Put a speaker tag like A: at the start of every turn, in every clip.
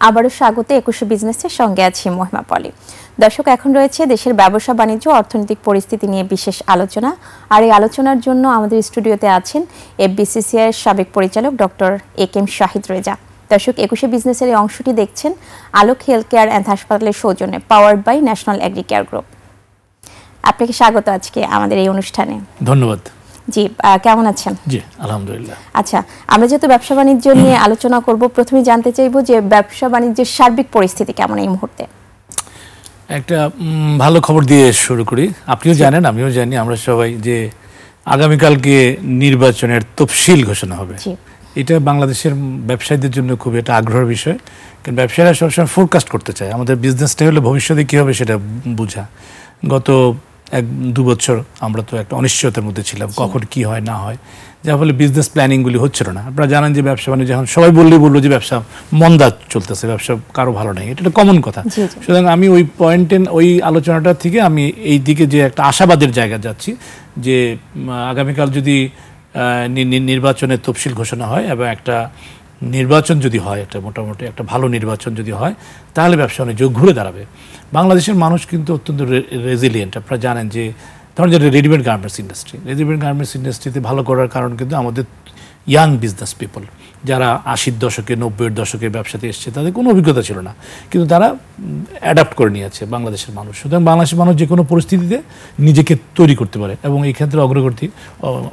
A: আবারও স্বাগত একুশে বিজনেসের সঙ্গে আছি মহিমা পলি। দর্শক, এখন রয়েছে দেশের ব্যবসা বাণিজ্য অর্থনৈতিক পরিস্থিতি নিয়ে বিশেষ আলোচনা। আর এই আলোচনার জন্য আমাদের স্টুডিওতে আছেন এফবিসিসিআই এর সাবেক পরিচালক ডক্টর এ.কে.এম. শাহিদ রেজা। দর্শক, একুশে বিজনেসের এই অংশটি দেখছেন আলোক হেলথ কেয়ার অ্যান্ড হাসপাতালের সৌজন্যে, powered by national agri care group. আপনাকে স্বাগত আজকে আমাদের এই অনুষ্ঠানে।
B: ধন্যবাদ।
A: জি, কেমন আছেন?
B: জি, আলহামদুলিল্লাহ।
A: আচ্ছা, আমরা যেহেতু ব্যবসা বাণিজ্য নিয়ে আলোচনা করব, প্রথমে জানতে চাইবো যে ব্যবসা বাণিজ্যের সার্বিক পরিস্থিতি কেমন এই মুহূর্তে?
B: একটা ভালো খবর দিয়ে শুরু করি। আপনিও জানেন, আমিও জানি, আমরা সবাই, যে আগামীকালকে নির্বাচনের তফসিল ঘোষণা হবে। এটা বাংলাদেশের ব্যবসায়ীদের জন্য খুব একটা আগ্রহের বিষয়, কারণ ব্যবসায়ীরা সবসময় ফোরকাস্ট করতে চায়। আমাদের বিজনেসটা হলে ভবিষ্যতে কী হবে সেটা বোঝা। গত 1-2 বছর আমরা তো একটা অনিশ্চয়তার মধ্যে ছিলাম, কখন কি হয় না হয়, যার ফলে বিজনেস প্ল্যানিংগুলি হচ্ছিল না। আপনারা জানেন যে ব্যবসা বাণিজ্য এখন সবাই বললো যে ব্যবসা মন্দা চলতেছে, ব্যবসা কারো ভালো নেই, এটা একটা কমন কথা। সুতরাং আমি ওই পয়েন্টে, ওই আলোচনাটা থেকে আমি এই দিকে যে একটা আশাবাদের জায়গা যাচ্ছি, যে আগামীকাল যদি নির্বাচনের তফসিল ঘোষণা হয় এবং একটা নির্বাচন যদি হয়, একটা মোটামুটি একটা ভালো নির্বাচন যদি হয়, তাহলে ব্যবসা বাণিজ্য ঘুরে দাঁড়াবে। বাংলাদেশের মানুষ কিন্তু অত্যন্ত রেজিলিয়েন্ট। আপনারা জানেন যে ধরুন যেটা রেডিমেড গার্মেন্টস ইন্ডাস্ট্রিতে ভালো করার কারণ কিন্তু আমাদের ইয়াং বিজনেস পিপল, যারা 80-র দশকে 90-এর দশকে ব্যবসাতে এসছে, তাদের কোনো অভিজ্ঞতা ছিল না, কিন্তু তারা অ্যাডাপ্ট করে নিয়েছে বাংলাদেশের মানুষ। সুতরাং বাংলাদেশের মানুষ যে কোনো পরিস্থিতিতে নিজেকে তৈরি করতে পারে, এবং এই ক্ষেত্রে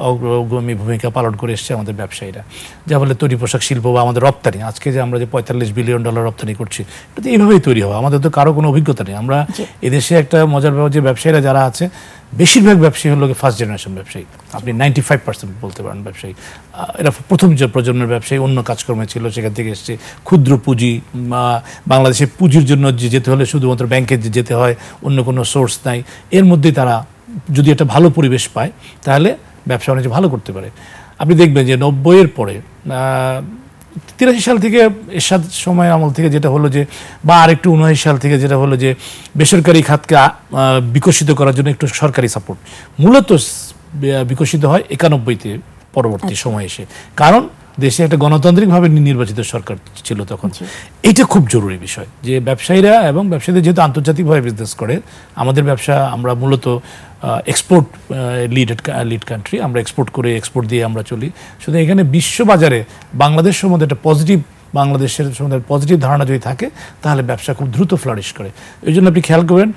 B: অগ্রগামী ভূমিকা পালন করে এসছে আমাদের ব্যবসায়ীরা। যা বলে তৈরি পোশাক শিল্প বা আমাদের রপ্তানি, আজকে যে আমরা যে $45 বিলিয়ন রপ্তানি করছি, এটা তো এইভাবেই তৈরি হওয়া। আমাদের তো কারো কোনো অভিজ্ঞতা নেই। আমরা এদেশে একটা মজার ব্যাপার, যে ব্যবসায়ীরা যারা আছে, বেশিরভাগ ব্যবসায়ী হলো ফার্স্ট জেনারেশন ব্যবসায়ী। আপনি 95% বলতে পারেন ব্যবসায়ী। এরা প্রথম যে প্রজন্মের ব্যবসায়ী, অন্য কাজকর্মে ছিল, সেখান থেকে এসছে। ক্ষুদ্র পুঁজি, বাংলাদেশে পুঁজির জন্য যেতে হলে শুধুমাত্র ব্যাংকে যেতে হয়, অন্য কোনো সোর্স নাই। এর মধ্যেই তারা যদি একটা ভালো পরিবেশ পায়, তাহলে ব্যবসা বাণিজ্য ভালো করতে পারে। আপনি দেখবেন যে 90-এর পরে 83 সাল থেকে এরশাদ সময় আমল থেকে যেটা হলো যে, বা আরেকটু 79 সাল থেকে যেটা হলো যে, বেসরকারি খাতকে বিকশিত করার জন্য একটু সরকারি সাপোর্ট মূলত বিকশিত হয় 91-তে পরবর্তী সময় এসে। কারণ দেশে একটা গণতান্ত্রিকভাবে নির্বাচিত সরকার ছিল তখন। এইটা খুব জরুরি বিষয়, যে ব্যবসায়ীরা এবং ব্যবসায়ীদের যেহেতু আন্তর্জাতিকভাবে বিজনেস করে, আমাদের ব্যবসা, আমরা মূলত এক্সপোর্ট লিড কান্ট্রি, আমরা এক্সপোর্ট করে এক্সপোর্ট দিয়ে আমরা চলি। শুধু এখানে বিশ্ববাজারে বাংলাদেশ সম্বন্ধে একটা বাংলাদেশের সম্বন্ধে পজিটিভ ধারণা যদি থাকে, তাহলে ব্যবসা খুব দ্রুত ফ্লারিশ করে। এই জন্য আপনি খেয়াল করবেন,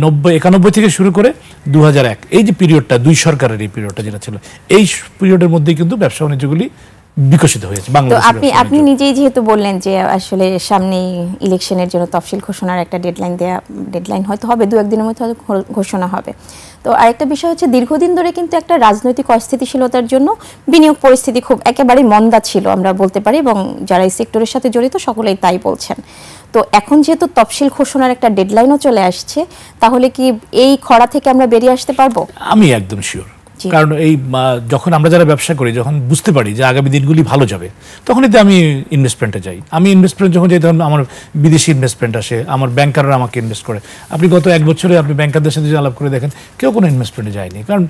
B: 91 থেকে শুরু করে 2001, এই যে পিরিয়ডটা, 2 সরকারের এই পিরিয়ডটা যেটা ছিল, এই পিরিয়ডের মধ্যেই কিন্তু ব্যবসা বাণিজ্যগুলি বিকশিত হয়েছে বাংলাদেশে।
A: আপনি নিজেই যেহেতু বললেন যে আসলে সামনে ইলেকশনের জন্য তফসিল ঘোষণার একটা ডেডলাইন হয়তো হবে, 2-1 দিনের মধ্যে হয়তো ঘোষণা হবে। তো আরেকটা বিষয় হচ্ছে, দীর্ঘদিন ধরে কিন্তু একটা রাজনৈতিক অস্থিতিশীলতার জন্য বিনিয়োগ পরিস্থিতি খুব একেবারেই মন্দা ছিল আমরা বলতে পারি, এবং যারা এই সেক্টরের সাথে জড়িত সকলেই তাই বলছেন। তো এখন যেহেতু তফসিল ঘোষণার একটা ডেডলাইনও চলে আসছে, তাহলে কি এই খরা থেকে আমরা বেরিয়ে আসতে পারবো?
B: আমি একদম শিওর। কারণ এই যখন আমরা যারা ব্যবসা করি, যখন বুঝতে পারি যে আগামী দিনগুলি ভালো যাবে, তখনই তো আমি ইনভেস্টমেন্টে যাই। আমি ইনভেস্টমেন্ট যখন যাই, তখন আমার বিদেশি ইনভেস্টমেন্ট আসে, আমার ব্যাংকাররা আমাকে ইনভেস্ট করে। আপনি গত 1 বছরে আপনি ব্যাংকারদের সাথে যে আলাপ করে দেখেন, কেউ কোনো ইনভেস্টমেন্টে যায়নি। কারণ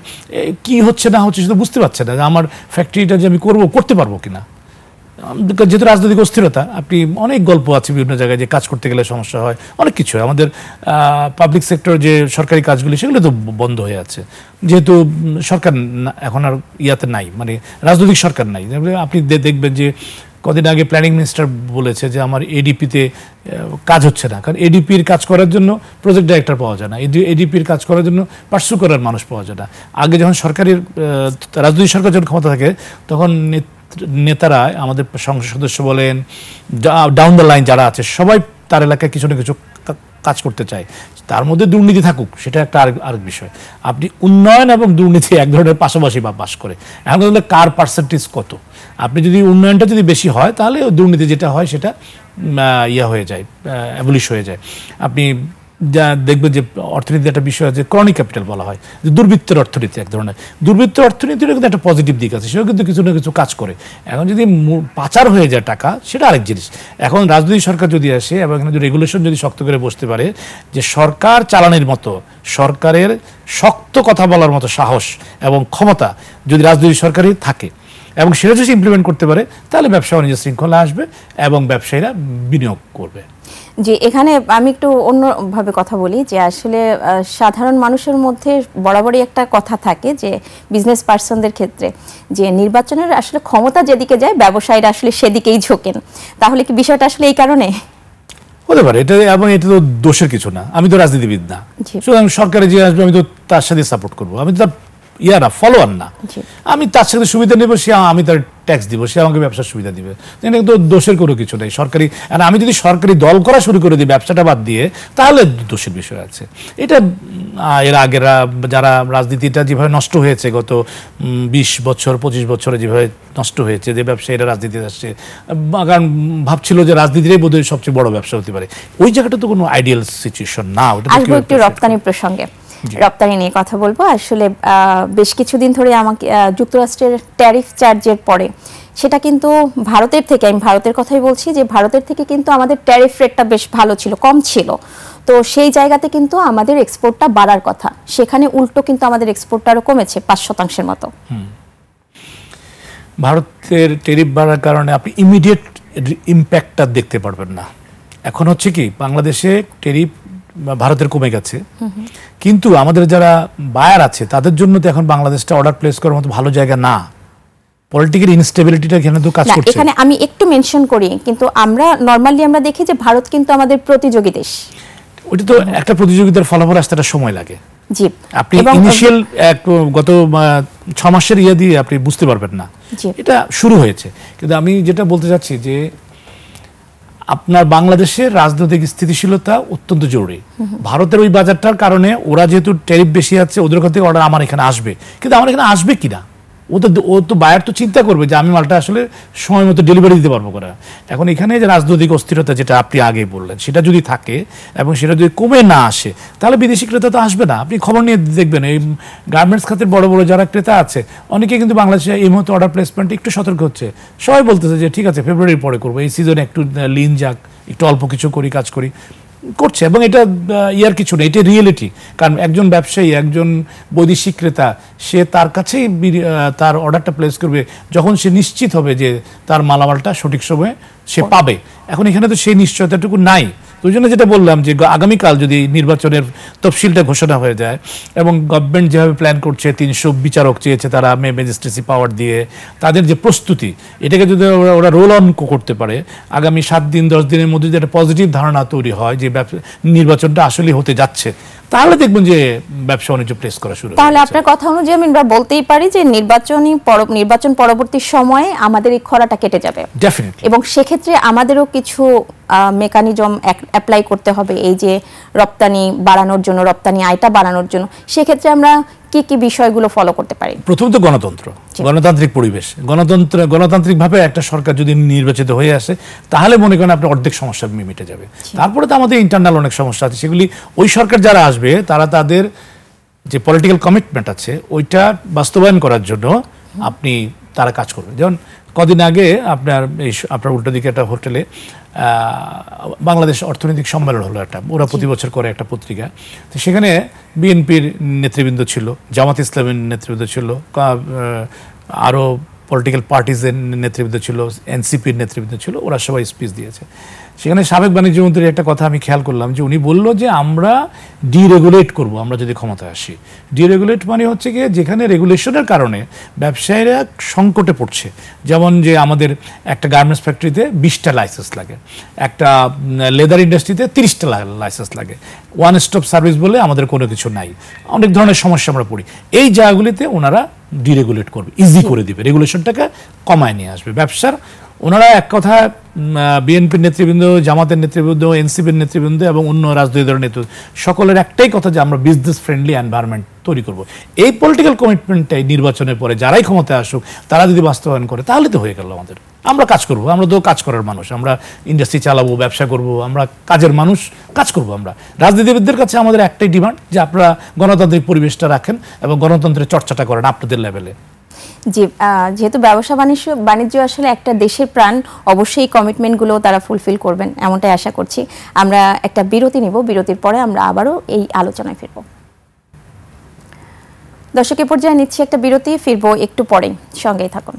B: কি হচ্ছে না হচ্ছে সেটা বুঝতে পারছে না, যে আমার ফ্যাক্টরিটা যে আমি করতে পারবো কিনা। যেহেতু রাজনৈতিক অস্থিরতা, আপনি অনেক গল্প আছে বিভিন্ন জায়গায়, যে কাজ করতে গেলে সমস্যা হয়, অনেক কিছু। আমাদের পাবলিক সেক্টর যে সরকারি কাজগুলি, সেগুলো তো বন্ধ হয়ে আছে, যেহেতু সরকার এখন আর ইয়াতে নাই, মানে রাজনৈতিক সরকার নাই। আপনি দেখবেন যে কদিন আগে প্ল্যানিং মিনিস্টার বলেছে যে আমার এডিপিতে কাজ হচ্ছে না, কারণ এডিপির কাজ করার জন্য প্রজেক্ট ডাইরেক্টর পাওয়া যায় না, এডিপির কাজ করার জন্য পার্সু করার মানুষ পাওয়া যায় না। আগে যখন রাজনৈতিক সরকার যখন ক্ষমতা থাকে, তখন নেতারা, আমাদের সংসদ সদস্য বলেন, ডাউন দ্য লাইন যারা আছে, সবাই তার এলাকায় কিছু না কিছু কাজ করতে চায়। তার মধ্যে দুর্নীতি থাকুক, সেটা একটা আরেক বিষয়। আপনি উন্নয়ন এবং দুর্নীতি এক ধরনের পাশাপাশি বাস করে। এখন তাহলে কার পার্সেন্টেজ কত? আপনি যদি উন্নয়নটা যদি বেশি হয়, তাহলে দুর্নীতি যেটা হয় সেটা হয়ে যায়, অ্যাবলিশ হয়ে যায়। আপনি যা দেখবেন যে অর্থনীতির একটা বিষয় আছে, ক্রনিক ক্যাপিটাল বলা হয়, যে দুর্বৃত্তের অর্থনীতি। এক ধরনের দুর্বৃত্ত অর্থনীতিরও কিন্তু একটা পজিটিভ দিক আছে, সেও কিন্তু কিছু না কিছু কাজ করে। এখন যদি পাচার হয়ে যায় টাকা, সেটা আরেক জিনিস। এখন রাজনৈতিক সরকার যদি আসে এবং এখানে রেগুলেশন যদি শক্ত করে বসতে পারে, যে সরকার চালানোর মতো, সরকারের শক্ত কথা বলার মতো সাহস এবং ক্ষমতা যদি রাজনৈতিক সরকারই থাকে, এবং সেটা যদি ইমপ্লিমেন্ট করতে পারে তাহলে ব্যবসা বাণিজ্য শৃঙ্খলা আসবে এবং ব্যবসায়ীরা বিনিয়োগ করবে।
A: জি, এখানে আমি একটু অন্যভাবে কথা বলি যে আসলে সাধারণ মানুষের মধ্যে বরাবরই একটা কথা থাকে যে বিজনেস পার্সনদের ক্ষেত্রে যে নির্বাচনের আসলে ক্ষমতা যেদিকে যায় ব্যবসায়ীরা আসলে সেদিকেই ঝোঁকেন। তাহলে কি বিষয়টা আসলে এই কারণে
B: হতে পারে? এটা এবং এটা তো দোষের কিছু না, আমি তো রাজনীতিবিদ না, সুতরাং সরকারে যে আসবে আমি তো তার সাথে সাপোর্ট করবো, আমি তো তার না ফলোয়ার না, আমি তার সাথে সুবিধা নেব, আমি তার ট্যাক্স দিব, সে আমাকে ব্যবসার সুবিধা দিবে, এটা তো দোষের কোনো কিছু নেই। সরকারি আর আমি যদি সরকারি দল করা শুরু করে দিই ব্যবসাটা বাদ দিয়ে, তাহলে দোষের বিষয় আছে। এটা এর আগের যারা রাজনীতিটা যেভাবে নষ্ট হয়েছে গত 20 বছর 25 বছরে যেভাবে নষ্ট হয়েছে, যে ব্যবসায়ীরা রাজনীতিতে আসছে কারণ ভাবছিল যে রাজনীতিটাই বোধহয় সবচেয়ে বড় ব্যবসা হতে পারে, ওই জায়গাটা তো কোনো আইডিয়াল সিচুয়েশন না। ওটা
A: একটু রপ্তানি প্রসঙ্গে রপ্তানি নিয়ে কথা বলবো। আসলে বেশ কিছুদিন ধরে আমাকে যুক্তরাষ্ট্রের ট্যারিফ চার্জের পরে সেটা কিন্তু ভারতের থেকে, আমি ভারতের কথাই বলছি, যে ভারতের থেকে কিন্তু আমাদের ট্যারিফ রেটটা বেশ ভালো ছিল, কম ছিল। তো সেই জায়গাতে কিন্তু আমাদের এক্সপোর্টটা বাড়ার কথা, সেখানে উল্টো কিন্তু আমাদের এক্সপোর্টটা আরো কমেছে 5% মতো।
B: ভারতের ট্যারিফ বাড়ার কারণে আপনি ইমিডিয়েট ইম্প্যাক্টটা দেখতে পারবেন না। এখন হচ্ছে কি বাংলাদেশে ট্যারিফ ভারতের কমে গেছে, কিন্তু আমাদের যারা বায়ার আছে তাদের জন্য তো এখন বাংলাদেশটা অর্ডার প্লেস করার মতো ভালো জায়গা না। পলিটিক্যাল ইনস্টেবিলিটিটা এখানে তো কাজ করছে।
A: এখানে আমি একটু মেনশন করি, কিন্তু আমরা নরমালি আমরা দেখি যে ভারত কিন্তু আমাদের প্রতিযোগী দেশ।
B: ওটা তো একটা প্রতিযোগিতার ফলাফল আসতে একটা সময় লাগে।
A: জি,
B: আপনি ইনিশিয়াল গত 6 মাসের ইয়ে দিয়ে আপনি বুঝতে পারবেন না, এটা শুরু হয়েছে। কিন্তু আমি যেটা বলতে চাচ্ছি যে আপনার বাংলাদেশের রাজনৈতিক স্থিতিশীলতা অত্যন্ত জরুরি। ভারতের ওই বাজারটার কারণে ওরা যেহেতু ট্যারিফ বেশি আছে, ওদের কাছ থেকে অর্ডার আমার এখানে আসবে, কিন্তু আমার এখানে আসবে কিনা ও তো বায়ার তো চিন্তা করবে যে আমি মালটা আসলে সময় মতো ডেলিভারি দিতে পারবো না। এখন এখানে যে রাজনৈতিক অস্থিরতা যেটা আপনি আগে বললেন, সেটা যদি থাকে এবং সেটা যদি কমে না আসে, তাহলে বিদেশি ক্রেতা তো আসবে না। আপনি খবর নিয়ে দেখবেন এই গার্মেন্টস খাতের বড় বড় যারা ক্রেতা আছে অনেকে কিন্তু বাংলাদেশে এই মুহূর্তে অর্ডার প্লেসমেন্ট একটু সতর্ক হচ্ছে। সবাই বলতেছে যে ঠিক আছে ফেব্রুয়ারির পরে করবো, এই সিজনে একটু লিন যাক, একটু অল্প কিছু করি, কাজ করি করছে। এবং এটা ইয়ার কিছু নেই, এটা রিয়েলিটি। কারণ একজন ব্যবসায়ী, একজন বৈদেশিক ক্রেতা, সে তার কাছেই তার অর্ডারটা প্লেস করবে যখন সে নিশ্চিত হবে যে তার মালামালটা সঠিক সময়ে সে পাবে। এখন এখানে তো সেই নিশ্চয়তাটুকু নাই। ওই জন্য যেটা বললাম যে আগামীকাল যদি নির্বাচনের তফসিলটা ঘোষণা হয়ে যায় এবং গভর্নমেন্ট যেভাবে প্ল্যান করছে, 300 বিচারক চেয়েছে তারা ম্যাজিস্ট্রেসি পাওয়ার দিয়ে, তাদের যে প্রস্তুতি, এটাকে যদি ওরা রোল অন করতে পারে আগামী 7 দিন 10 দিনের মধ্যে যদি একটা পজিটিভ ধারণা তৈরি হয় যে নির্বাচনটা আসলে হতে যাচ্ছে, তাহলে দেখবেন যে ব্যবসা বাণিজ্য প্লেস করা শুরু।
A: তাহলে আপনার কথা অনুযায়ী আমরা বলতেই পারি যে নির্বাচন পরবর্তী সময়ে আমাদের এই খরাটা কেটে যাবে
B: ডেফিনেটলি,
A: এবং সেক্ষেত্রে আমাদেরও কিছু মেকানিজম অ্যাপ্লাই করতে হবে এই যে রপ্তানি বাড়ানোর জন্য, রপ্তানি আয়টা বাড়ানোর জন্য। সেক্ষেত্রে আমরা কি কি বিষয়গুলো ফলো করতে পারি?
B: প্রথমত গণতন্ত্র, গণতান্ত্রিক পরিবেশ, গণতান্ত্রিকভাবে একটা সরকার যদি নির্বাচিত হয়ে আসে তাহলে মনে করেন আপনার অর্ধেক সমস্যা মিটে যাবে। তারপরে তো আমাদের ইন্টারনাল অনেক সমস্যা আছে, সেগুলি ওই সরকার যারা আসবে তারা তাদের যে পলিটিক্যাল কমিটমেন্ট আছে ওইটা বাস্তবায়ন করার জন্য তারা কাজ করবে। যেমন কদিন আগে আপনার উল্টো দিকে একটা হোটেলে বাংলাদেশ অর্থনৈতিক সম্মেলন হলো একটা, ওরা প্রতি বছর করে একটা পত্রিকা। তো সেখানে বিএনপির নেতৃবৃন্দ ছিল, জামাত ইসলামের নেতৃবৃন্দ ছিল, আরও পলিটিক্যাল পার্টিজের নেতৃবৃন্দ ছিল, এনসিপির নেতৃবৃন্দ ছিল, ওরা সবাই স্পিচ দিয়েছে। সেখানে সাবেক বাণিজ্য মন্ত্রীর একটা কথা আমি খেয়াল করলাম যে উনি বলল যে আমরা ডিরেগুলেট করব আমরা যদি ক্ষমতায় আসি। ডিরেগুলেট মানে হচ্ছে গিয়ে যেখানে রেগুলেশনের কারণে ব্যবসায়ীরা সংকটে পড়ছে, যেমন যে আমাদের একটা গার্মেন্টস ফ্যাক্টরিতে 20টা লাইসেন্স লাগে, একটা লেদার ইন্ডাস্ট্রিতে 30টা লাইসেন্স লাগে, ওয়ান স্টপ সার্ভিস বলে আমাদের কোনো কিছু নাই, অনেক ধরনের সমস্যা আমরা পড়ি। এই জায়গাগুলিতে ওনারা ডিরেগুলেট করবে, ইজি করে দিবে, রেগুলেশনটাকে কমায় নিয়ে আসবে ব্যবসার। ওনারা এক কথা বিএনপির নেতৃবৃন্দ, জামাতের নেতৃবৃন্দ, এনসিপির নেতৃবৃন্দ এবং অন্য রাজনৈতিক দলের নেতৃবৃন্দ সকলের একটাই কথা যে আমরা বিজনেস ফ্রেন্ডলি এনভায়রনমেন্ট তৈরি করব। এই পলিটিক্যাল কমিটমেন্টটাই নির্বাচনের পরে যারাই ক্ষমতায় আসুক তারা যদি বাস্তবায়ন করে তাহলে তো হয়ে গেল আমাদের। আমরা কাজ করব, আমরা তো কাজ করার মানুষ, আমরা ইন্ডাস্ট্রি চালাবো, ব্যবসা করব, আমরা কাজের মানুষ, কাজ করব। আমরা রাজনীতিবিদদের কাছে আমাদের একটাই ডিমান্ড যে আপনারা গণতান্ত্রিক পরিবেশটা রাখেন এবং গণতন্ত্রের চর্চাটা করেন আপনাদের লেভেলে।
A: জি, যেহেতু ব্যবসা বাণিজ্য আসলে একটা দেশের প্রাণ, অবশ্যই কমিটমেন্টগুলো তারা ফুলফিল করবেন এমনটাই আশা করছি। আমরা একটা বিরতি নিব, বিরতির পরে আমরা আবারও এই আলোচনায় ফিরব। দর্শকের পর্যায়ে নিচ্ছি একটা বিরতি, ফিরবো একটু পরেই, সঙ্গেই থাকুন।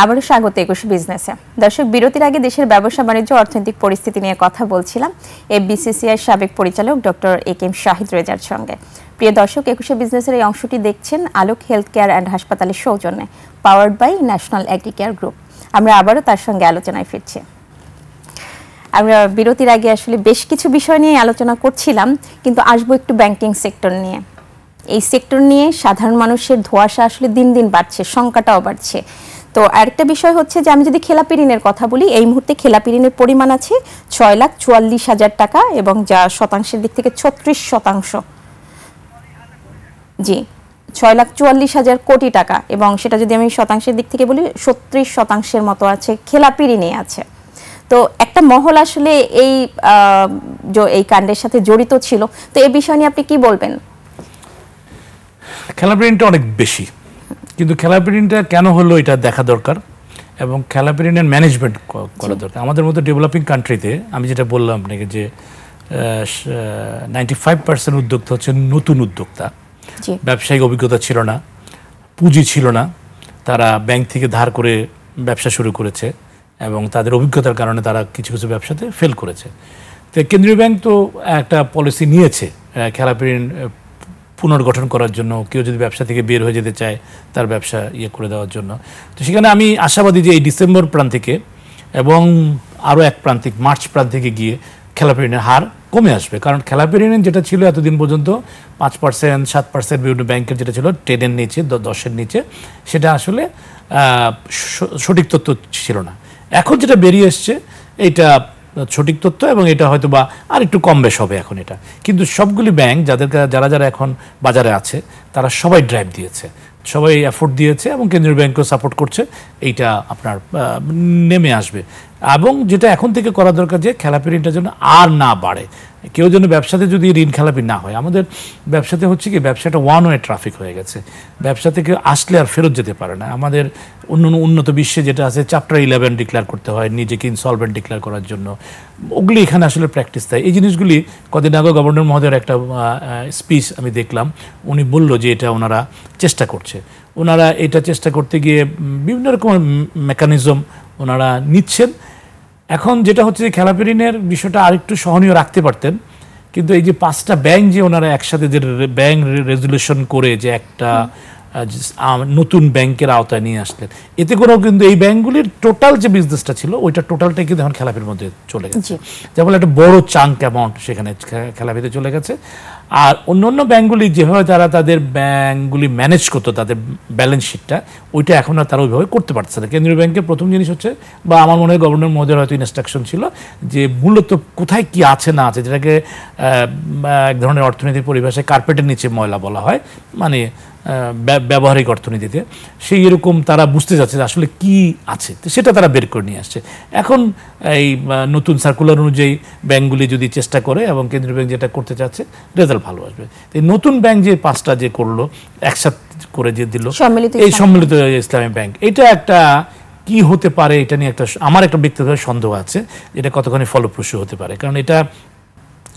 A: আবারও স্বাগত 21 বিজনেসে। দর্শক, বিরতির আগে দেশের ব্যবসা বাণিজ্য অর্থনৈতিক পরিস্থিতি নিয়ে কথা বলছিলাম এফবিসিসিআই সাবেক পরিচালক ডক্টর এ.কে.এম. শাহিদ রেজার সঙ্গে। প্রিয় দর্শক, 21 বিজনেসের এই অংশটি দেখছেন আলোক হেলথ কেয়ার অ্যান্ড হাসপাতালের সৌজন্যে, powered by national agri care group. আমরা আবারও তার সঙ্গে আলোচনায় ফিরছি। আমরা বিরতির আগে আসলে বেশ কিছু বিষয় নিয়ে আলোচনা করছিলাম, কিন্তু আসবো একটু ব্যাংকিং সেক্টর নিয়ে। এই সেক্টর নিয়ে সাধারণ মানুষের ধোঁয়াশা আসলে দিন দিন বাড়ছে, শঙ্কাটাও বাড়ছে। তো আরেকটা বিষয় হচ্ছে যে আমি যদি খেলাপি ঋণের কথা বলি, এই মুহূর্তে খেলাপি ঋণের পরিমাণ আছে 6,44,000 টাকা, এবং যা শতাংশের দিক থেকে 36%। জি, 6,44,000 কোটি টাকা, এবং সেটা যদি আমি শতাংশের দিক থেকে বলি 36% মতো আছে খেলাপি ঋণে আছে। তো একটা মহল আসলে এই কাণ্ডের সাথে জড়িত ছিল। তো এই বিষয় নিয়ে আপনি কি বলবেন?
B: খেলাপি ঋণটা অনেক বেশি, কিন্তু খেলাপি ঋণটা কেন হলো এটা দেখা দরকার, এবং খেলাপি ঋণের ম্যানেজমেন্ট করা দরকার। আমাদের মতো ডেভেলপিং কান্ট্রিতে আমি যেটা বললাম আপনাকে যে 95% উদ্যোক্তা হচ্ছে নতুন উদ্যোক্তা, ব্যবসায়িক অভিজ্ঞতা ছিল না, পুঁজি ছিল না, তারা ব্যাংক থেকে ধার করে ব্যবসা শুরু করেছে এবং তাদের অভিজ্ঞতার কারণে তারা কিছু কিছু ব্যবসাতে ফেল করেছে। তো কেন্দ্রীয় ব্যাংক তো একটা পলিসি নিয়েছে খেলাপি ঋণ পুনর্গঠন করার জন্য, কেউ যদি ব্যবসা থেকে বের হয়ে যেতে চায় তার ব্যবসা করে দেওয়ার জন্য। তো সেখানে আমি আশাবাদী যে এই ডিসেম্বর প্রান্তিকে এবং আরও এক প্রান্তিক মার্চ প্রান্তিকে গিয়ে খেলাপি ঋণের হার কমে আসবে। কারণ খেলাপি ঋণ যেটা ছিল এতদিন পর্যন্ত 5%, 7% বিভিন্ন ব্যাংকের যেটা ছিল 10-এর নিচে, 10-এর নিচে, সেটা আসলে সঠিক তথ্য ছিল না। এখন যেটা বেরিয়ে এসছে এইটা সঠিক তথ্য, এবং এটা হয়তো বা আর একটু কম বেশ হবে এখন এটা। কিন্তু সবগুলি ব্যাংক যারা এখন বাজারে আছে তারা সবাই ড্রাইভ দিয়েছে, সবাই এফোর্ট দিয়েছে, এবং কেন্দ্রীয় ব্যাংকও সাপোর্ট করছে। এইটা আপনার নেমে আসবে। এবং যেটা এখন থেকে করা দরকার যে খেলাপি ঋণটা যেন আর না বাড়ে, কেউ যেন ব্যবসাতে যদি ঋণ খেলাপি না হয়। আমাদের ব্যবসাতে হচ্ছে কি, ব্যবসাটা ওয়ান ওয়ে ট্রাফিক হয়ে গেছে, ব্যবসা থেকে আসলে আর ফেরত যেতে পারে না। আমাদের উন্নত বিশ্বে যেটা আছে চ্যাপ্টার 11 ডিক্লেয়ার করতে হয় নিজেকে ইনসলভেন্ট ডিক্লেয়ার করার জন্য, ওগুলি এখানে আসলে প্র্যাকটিস দেয়। এই জিনিসগুলি কদিন আগে গভর্নর মহোদয়ের একটা স্পিচ আমি দেখলাম, উনি বলল যে এটা ওনারা চেষ্টা করছে। ওনারা এটা চেষ্টা করতে গিয়ে বিভিন্ন রকম মেকানিজম ওনারা নিচ্ছেন। এখন যেটা হচ্ছে যে খেলাপি ঋণের বিষয়টা আরেকটু সহনীয় রাখতে পারতেন, কিন্তু এই যে 5টা ব্যাংক যে ওনারা একসাথে যে ব্যাংক রেজুলেশন করে যে একটা নতুন ব্যাংকের আওতায় নিয়ে আসলেন, এতে করেও কিন্তু এই ব্যাংকগুলির টোটাল যে বিজনেসটা ছিল ওইটা টোটালটাই কিন্তু এখন খেলাপির মধ্যে চলে গেছে। যেমন একটা বড় চাঙ্ক অ্যামাউন্ট সেখানে খেলাপিতে চলে গেছে। আর অন্য ব্যাংকগুলি যেভাবে তারা তাদের ব্যাংকগুলি ম্যানেজ করতো, তাদের ব্যালেন্স শিটটা, ওইটা এখন আর তারা ওইভাবে করতে পারছে না। কেন্দ্রীয় ব্যাংকের প্রথম জিনিস হচ্ছে, বা আমার মনে হয় গভর্নর মহোদয়ের হয়তো ইনস্ট্রাকশন ছিল যে মূলত কোথায় কি আছে না আছে, যেটাকে এক ধরনের অর্থনৈতিক পরিভাষায় কার্পেটের নিচে ময়লা বলা হয়, মানে ব্যবহারিক অর্থনীতিতে, সেই এরকম তারা বুঝতে যাচ্ছে যে আসলে কি আছে, তো সেটা তারা বের করে নিয়ে আসছে। এখন এই নতুন সার্কুলার অনুযায়ী ব্যাংকগুলি যদি চেষ্টা করে এবং কেন্দ্রীয় ব্যাংক যেটা করতে চাচ্ছে, রেজাল্ট ভালো আসবে। এই নতুন ব্যাংক যে 5টা যে করলো একসাথে করে যে দিল, এই সম্মিলিত ইসলামী ব্যাংক, এটা একটা কি হতে পারে, এটা নিয়ে আমার একটা ব্যক্তিগত সন্দেহ আছে, এটা কতখানি ফলপ্রসূ হতে পারে। কারণ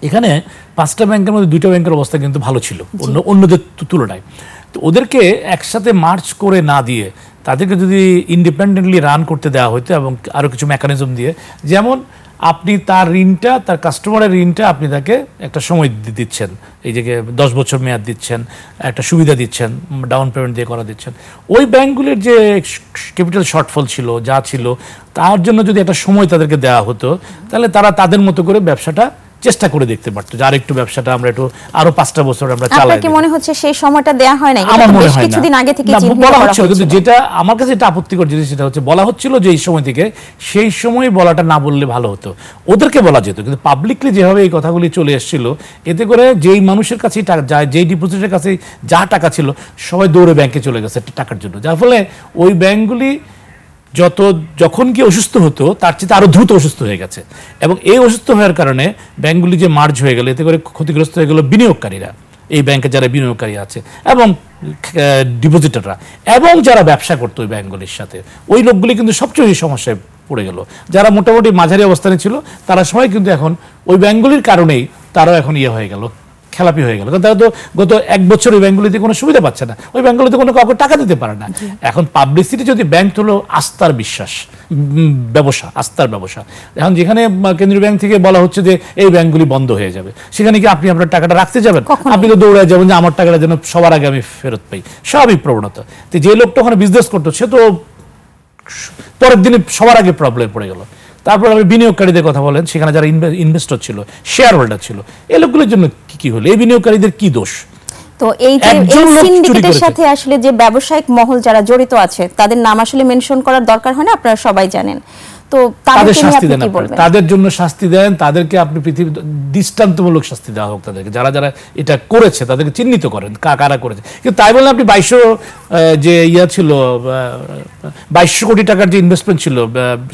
B: এখানে 5টা ব্যাংকের মধ্যে 2টা ব্যাংকের অবস্থা কিন্তু ভালো ছিল অন্যদের তুলনায়। তো ওদেরকে একসাথে মার্চ করে না দিয়ে তাদেরকে যদি ইন্ডিপেন্ডেন্টলি রান করতে দেওয়া হতো, এবং আরও কিছু মেকানিজম দিয়ে, যেমন আপনি তার ঋণটা, তার কাস্টমারের ঋণটা আপনি তাকে একটা সময় দিচ্ছেন, এই যে 10 বছর মেয়াদ দিচ্ছেন, একটা সুবিধা দিচ্ছেন, ডাউন পেমেন্ট দিয়ে করা দিচ্ছেন। ওই ব্যাংকগুলির যে ক্যাপিটাল শর্টফল ছিল, যা ছিল, তার জন্য যদি একটা সময় তাদেরকে দেওয়া হতো, তাহলে তারা তাদের মতো করে ব্যবসাটা চেষ্টা করে দেখতে পারতো, যে আরেকটু ব্যবসাটা আমরা একটু আরো 5টা বছর আমরা চালাই।
A: আপনার কি মনে হচ্ছে সেই সময়টা দেয়া হয় না?
B: আমার মনে হয়
A: কিছুদিন আগে থেকে
B: বলা হচ্ছে, কিন্তু যেটা আমার কাছে এটা আপত্তিকর জিনিস, সেটা হচ্ছে বলা হচ্ছিল যে এই সময় থেকে, সেই সময় বলাটা না বললে ভালো হতো, ওদেরকে বলা যেত। কিন্তু পাবলিকলি যেভাবে এই কথাগুলি চলে এসেছিল, এতে করে যেই মানুষের কাছেই টাকা যায়, যেই ডিপোজিটের কাছে যা টাকা ছিল, সবাই দৌড়ে ব্যাংকে চলে গেছে টাকার জন্য, যার ফলে ওই ব্যাংকগুলি যখন কি অসুস্থ হতো তার চেয়ে আরো দ্রুত অসুস্থ হয়ে গেছে। এবং এই অসুস্থ হওয়ার কারণে ব্যাংকগুলি যে মার্জ হয়ে গেল, এতে করে ক্ষতিগ্রস্ত হয়ে গেল বিনিয়োগকারীরা, এই ব্যাংকে যারা বিনিয়োগকারী আছে, এবং ডিপোজিটাররা, এবং যারা ব্যবসা করতো ওই ব্যাংকগুলির সাথে, ওই লোকগুলি কিন্তু সবচেয়ে সমস্যায় পড়ে গেল। যারা মোটামুটি মাঝারি অবস্থানে ছিল, তারা সবাই কিন্তু এখন ওই ব্যাংকগুলির কারণেই তারাও এখন হয়ে গেল খেলাপি হয়ে গেল, কারণ তারা তো গত 1 বছর ওই ব্যাংকগুলিতে কোনো সুবিধা পাচ্ছে না, ওই ব্যাংকগুলিতে কোনো কাউকে টাকা দিতে পারে না। এখন পাবলিসিটি যদি ব্যাংক হলো আস্থার বিশ্বাস ব্যবসা, আস্থার ব্যবসা। এখন যেখানে কেন্দ্রীয় ব্যাংক থেকে বলা হচ্ছে যে এই ব্যাংকগুলি বন্ধ হয়ে যাবে, সেখানে কি আপনি আপনার টাকাটা রাখতে যাবেন? আপনি তো দৌড়ায় যাবেন যে আমার টাকাটা যেন সবার আগে আমি ফেরত পাই, স্বাভাবিক প্রবণতা। তো যে লোকটা ওখানে বিজনেস করতো সে তো পরের দিনে সবার আগে প্রবলেম পড়ে গেল। তারপর আপনি বিনিয়োগকারীদের কথা বলেন, সেখানে যারা ইনভেস্টর ছিল, শেয়ার হোল্ডার ছিল, এই লোকগুলোর জন্য কি হলো? এই বিনিয়োগকারীদের কি দোষ?
A: তো এই যে এই সিন্ডিকেটের সাথে আসলে যে ব্যবসায়িক মহল যারা জড়িত আছে তাদের নাম আসলে মেনশন করার দরকার হয় না, আপনারা সবাই জানেন। তো তাদের শাস্তি দেন,
B: তাদের জন্য শাস্তি দেন, তাদেরকে আপনি পৃথিবী দৃষ্টান্তমূলক শাস্তি দেওয়া হোক তাদেরকে, যারা যারা এটা করেছে তাদেরকে চিহ্নিত করেন কারা করেছে। কিন্তু তাই বলে আপনি 2200 যে ছিল 2200 কোটি টাকার যে ইনভেস্টমেন্ট ছিল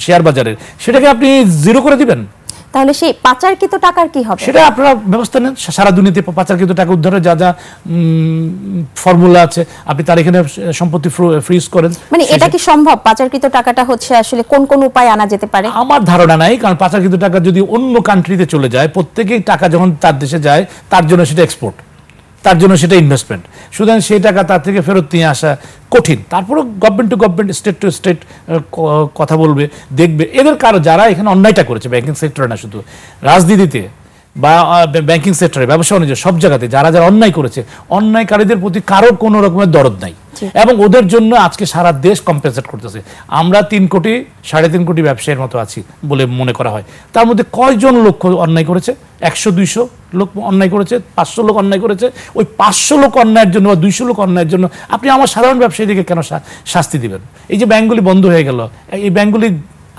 B: শেয়ার বাজারের, সেটাকে আপনি জিরো করে দিবেন?
A: তাহলে সেই পাচারকৃত টাকার কি হবে?
B: সেটা আপনারা ব্যবস্থা নেন। সারা দুনিয়াতে পাচারকৃত টাকা উদ্ধারের যা যা ফর্মুলা আছে আপনি তার এখানে সম্পত্তি ফ্রিজ করেন।
A: মানে এটা কি সম্ভব? পাচারকৃত টাকাটা হচ্ছে আসলে কোন কোন উপায়ে আনা যেতে পারে?
B: আমার ধারণা নাই, কারণ পাচারকৃত টাকা যদি অন্য কান্ট্রিতে চলে যায়, প্রত্যেকেই টাকা যখন তার দেশে যায় তার জন্য সেটা এক্সপোর্ট, তার জন্য সেটা ইনভেস্টমেন্ট, সুতরাং সেই টাকা তার থেকে ফেরত নিয়ে আসা কঠিন। তারপরেও government to government, state to state কথা বলবে, দেখবে এদের কারো যারা এখানে অন্যায়টা করেছে, ব্যাংকিং সেক্টরে না শুধু, রাজনীতিতে বা ব্যাংকিং সেক্টরে, ব্যবসা বাণিজ্য সব জায়গাতে যারা যারা অন্যায় করেছে, অন্যায়কারীদের প্রতি কারো কোনো রকমের দরদ নাই, এবং ওদের জন্য আজকে সারা দেশ কম্পেনসেট করতেছে। আমরা 3 কোটি 3.5 কোটি ব্যবসায়ীর মতো আছি বলে মনে করা হয়, তার মধ্যে কয়জন লোক অন্যায় করেছে? 100-200 লোক অন্যায় করেছে, 500 লোক অন্যায় করেছে। ওই 500 লোক অন্যায়ের জন্য বা 200 লোক অন্যায়ের জন্য আপনি আমার সাধারণ ব্যবসায়ীদেরকে কেন শাস্তি দিবেন? এই যে ব্যাংকগুলি বন্ধ হয়ে গেল, এই ব্যাংকগুলি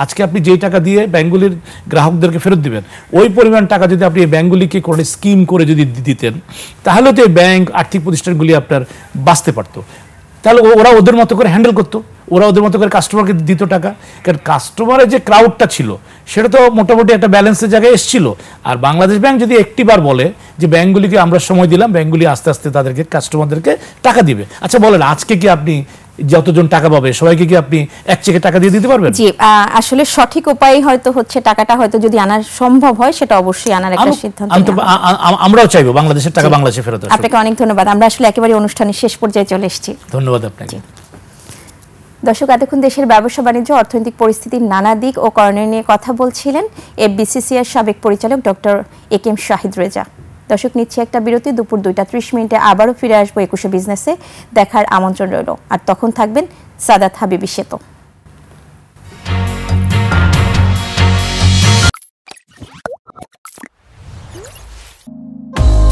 B: আজকে আপনি যেই টাকা দিয়ে ব্যাংকগুলির গ্রাহকদেরকে ফেরত দিবেন, ওই পরিমাণ টাকা যদি আপনি এই ব্যাংকগুলিকে কোনো স্কিম করে যদি দিতেন, তাহলে তো এই ব্যাংক আর্থিক প্রতিষ্ঠানগুলি আপনার বাঁচতে পারতো। তাহলে ওরা ওদের মতো করে হ্যান্ডেল করতো, ওরা ওদের মতো করে কাস্টমারকে দিত টাকা। কারণ কাস্টমারের যে ক্রাউডটা ছিল সেটা তো মোটামুটি একটা ব্যালেন্সের জায়গায় এসেছিল। আর বাংলাদেশ ব্যাংক যদি একটিবার বলে যে ব্যাংকগুলিকে আমরা সময় দিলাম, ব্যাংকগুলি আস্তে আস্তে তাদেরকে কাস্টমারদেরকে টাকা দিবে, আচ্ছা বলেন আজকে কি আপনি যতজন টাকা পাবে সবাইকে কি আপনি এক চেকে টাকা দিয়ে দিতে পারবেন?
A: জি, আসলে সঠিক উপায় হয়তো হচ্ছে টাকাটা হয়তো যদি আনা সম্ভব হয় সেটা অবশ্যই আনার একটা সিদ্ধান্ত
B: আমরাও চাইবো বাংলাদেশের টাকা বাংলাদেশে ফেরত আসুক।
A: আপনাকে অনেক ধন্যবাদ। আমরা আসলে একেবারে অনুষ্ঠানের শেষ পর্যায়ে চলে এসেছি।
B: ধন্যবাদ আপনাকে।
A: দর্শক, এতক্ষণ দেশের ব্যবসা বাণিজ্য, অর্থনৈতিক পরিস্থিতির নানা দিক ও করণীয় নিয়ে কথা বলছিলেন এফবিসিসিআই সাবেক পরিচালক ডক্টর একেএম শাহিদ রেজা। দর্শক, নিচ্ছে একটা বিরতি। দুপুর 2:30 আবারও ফিরে আসবো 21শে বিজনেসে। দেখার আমন্ত্রণ রইল। আর তখন থাকবেন সাদাত হাবিবি সেতু।